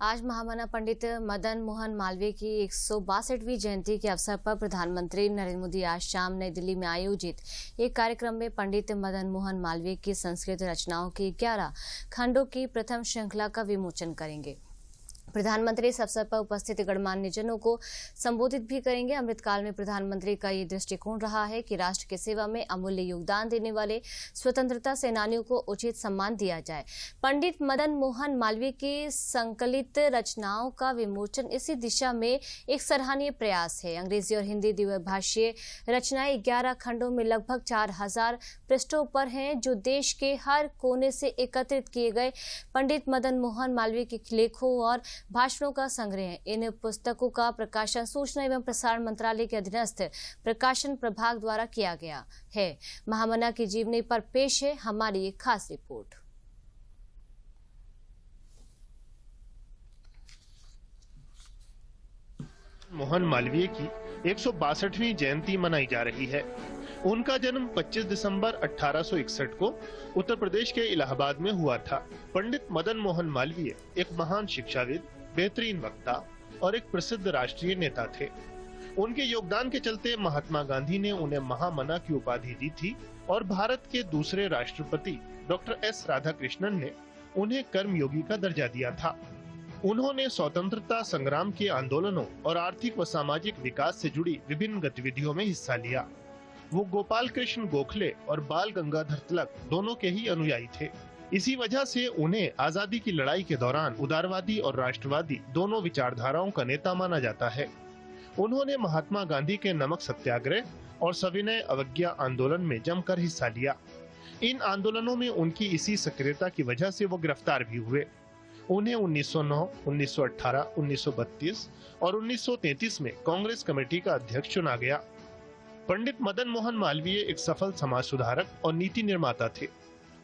आज महामना पंडित मदन मोहन मालवीय की 162वीं जयंती के अवसर पर प्रधानमंत्री नरेंद्र मोदी आज शाम नई दिल्ली में आयोजित एक कार्यक्रम में पंडित मदन मोहन मालवीय की संस्कृत रचनाओं की 11 खंडों की प्रथम श्रृंखला का विमोचन करेंगे। प्रधानमंत्री इस अवसर पर उपस्थित गणमान्य जनों को संबोधित भी करेंगे। अमृतकाल में प्रधानमंत्री का ये दृष्टिकोण रहा है कि राष्ट्र की सेवा में अमूल्य योगदान देने वाले स्वतंत्रता सेनानियों को उचित सम्मान दिया जाए। पंडित मदन मोहन मालवीय की संकलित रचनाओं का विमोचन इसी दिशा में एक सराहनीय प्रयास है। अंग्रेजी और हिंदी द्विभाषीय रचनाएं 11 खंडों में लगभग 4000 पृष्ठों पर हैं, जो देश के हर कोने से एकत्रित किए गए पंडित मदन मोहन मालवीय के लेखों और भाषणों का संग्रह है। इन पुस्तकों का प्रकाशन सूचना एवं प्रसारण मंत्रालय के अधीनस्थ प्रकाशन प्रभाग द्वारा किया गया है। महामना की जीवनी पर पेश है हमारी एक खास रिपोर्ट। मोहन मालवीय की 162वीं जयंती मनाई जा रही है। उनका जन्म 25 दिसंबर 1861 को उत्तर प्रदेश के इलाहाबाद में हुआ था। पंडित मदन मोहन मालवीय एक महान शिक्षाविद, बेहतरीन वक्ता और एक प्रसिद्ध राष्ट्रीय नेता थे। उनके योगदान के चलते महात्मा गांधी ने उन्हें महामना की उपाधि दी थी और भारत के दूसरे राष्ट्रपति डॉक्टर एस राधाकृष्णन ने उन्हें कर्मयोगी का दर्जा दिया था। उन्होंने स्वतंत्रता संग्राम के आंदोलनों और आर्थिक व सामाजिक विकास से जुड़ी विभिन्न गतिविधियों में हिस्सा लिया। वो गोपाल कृष्ण गोखले और बाल गंगाधर तिलक दोनों के ही अनुयायी थे। इसी वजह से उन्हें आजादी की लड़ाई के दौरान उदारवादी और राष्ट्रवादी दोनों विचारधाराओं का नेता माना जाता है। उन्होंने महात्मा गांधी के नमक सत्याग्रह और सविनय अवज्ञा आंदोलन में जमकर हिस्सा लिया। इन आंदोलनों में उनकी इसी सक्रियता की वजह से वो गिरफ्तार भी हुए। उन्हें 1909, 1918, 1932 और 1933 में कांग्रेस कमेटी का अध्यक्ष चुना गया। पंडित मदन मोहन मालवीय एक सफल समाज सुधारक और नीति निर्माता थे।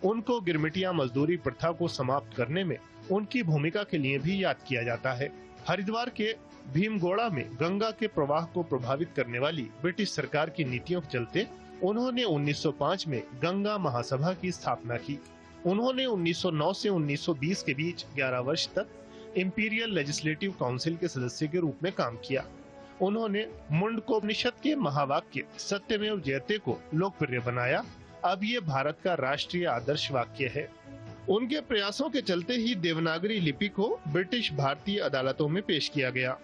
उनको गिरमिटिया मजदूरी प्रथा को समाप्त करने में उनकी भूमिका के लिए भी याद किया जाता है। हरिद्वार के भीमगोड़ा में गंगा के प्रवाह को प्रभावित करने वाली ब्रिटिश सरकार की नीतियों के चलते उन्होंने 1905 में गंगा महासभा की स्थापना की। उन्होंने 1909 से 1920 के बीच 11 वर्ष तक इंपीरियल लेजिस्लेटिव काउंसिल के सदस्य के रूप में काम किया। उन्होंने मुंडकोपनिषद के महावाक्य सत्यमेव जयते को लोकप्रिय बनाया। अब ये भारत का राष्ट्रीय आदर्श वाक्य है। उनके प्रयासों के चलते ही देवनागरी लिपि को ब्रिटिश भारतीय अदालतों में पेश किया गया।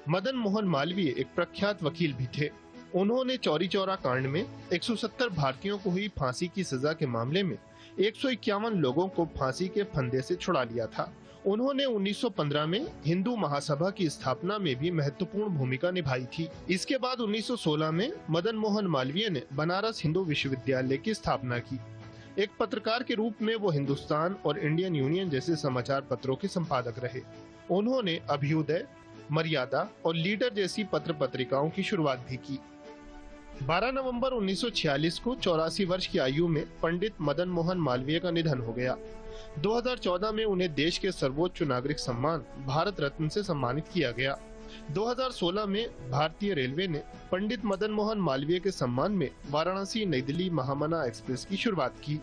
मदन मोहन मालवीय एक प्रख्यात वकील भी थे। उन्होंने चौरी चौरा कांड में 170 भारतीयों को हुई फांसी की सजा के मामले में 151 लोगों को फांसी के फंदे से छुड़ा लिया था। उन्होंने 1915 में हिंदू महासभा की स्थापना में भी महत्वपूर्ण भूमिका निभाई थी। इसके बाद 1916 में मदन मोहन मालवीय ने बनारस हिंदू विश्वविद्यालय की स्थापना की। एक पत्रकार के रूप में वो हिंदुस्तान और इंडियन यूनियन जैसे समाचार पत्रों के संपादक रहे। उन्होंने अभ्युदय, मर्यादा और लीडर जैसी पत्र पत्रिकाओं की शुरुआत भी की। 12 नवंबर 1946 को 84 वर्ष की आयु में पंडित मदन मोहन मालवीय का निधन हो गया। 2014 में उन्हें देश के सर्वोच्च नागरिक सम्मान भारत रत्न से सम्मानित किया गया। 2016 में भारतीय रेलवे ने पंडित मदन मोहन मालवीय के सम्मान में वाराणसी नई दिल्ली महामना एक्सप्रेस की शुरुआत की।